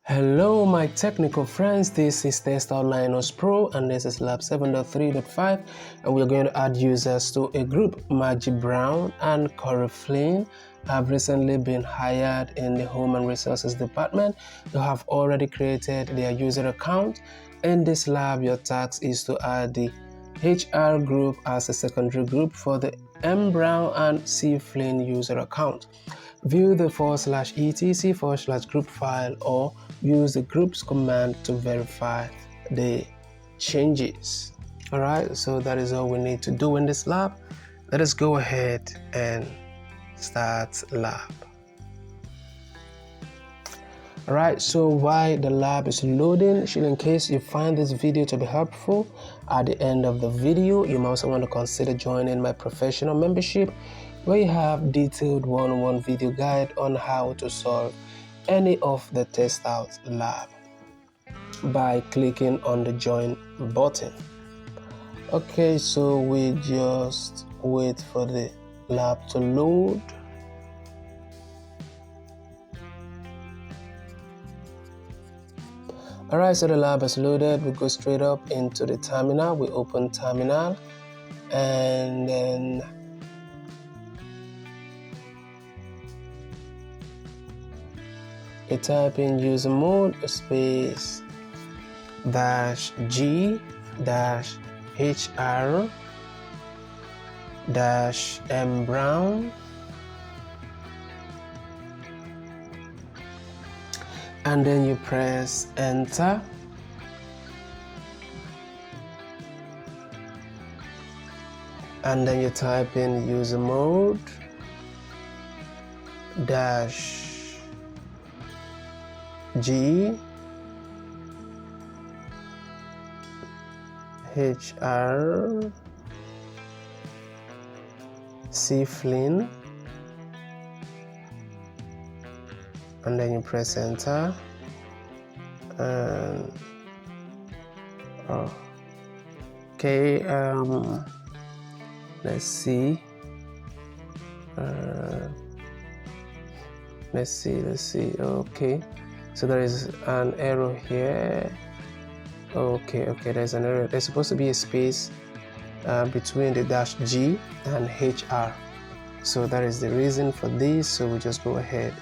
Hello my technical friends, this is TestOut Linux Pro and this is lab 7.3.5 and we're going to add users to a group. Maggie Brown and Corey Flynn have recently been hired in the Home and Resources Department. They have already created their user account. In this lab, your task is to add the HR group as a secondary group for the M. Brown and C. Flynn user account. View the /etc/group file or use the groups command to verify the changes. Alright, so that is all we need to do in this lab. Let us go ahead and start lab. Alright, so while the lab is loading, in case you find this video to be helpful, at the end of the video, you might also want to consider joining my professional membership, where you have detailed one-on-one video guide on how to solve any of the TestOut lab by clicking on the join button. Okay, so we just wait for the lab to load. Alright, so the lab is loaded. We go straight up into the terminal. We open terminal and then you type in usermod space -G -HR -M Brown and then you press enter and then you type in usermod -G HR C Flynn and then you press enter and okay, let's see, okay, so there is an error here. Okay, there's an error. There's supposed to be a space between the -G and HR, so that is the reason for this. So we just go ahead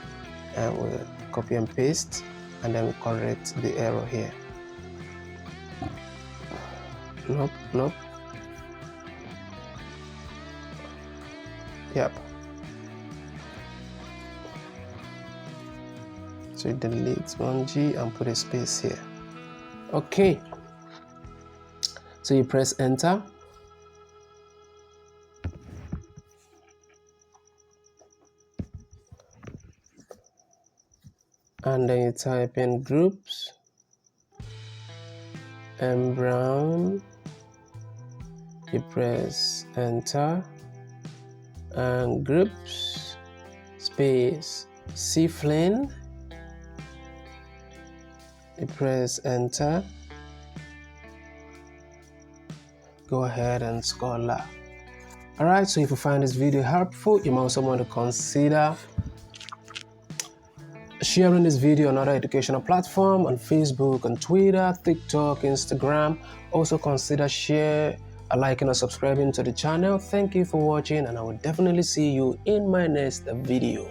and we'll copy and paste and then we correct the error here. Nope. Yep. So delete 1G and put a space here. Okay, so you press enter and then you type in groups M. Brown, you press enter and groups space C. Flynn, you press enter, go ahead and score lab. Alright, so if you find this video helpful, you might also want to consider sharing this video on other educational platforms on Facebook, on Twitter, TikTok, Instagram. Also consider liking or subscribing to the channel. Thank you for watching and I will definitely see you in my next video.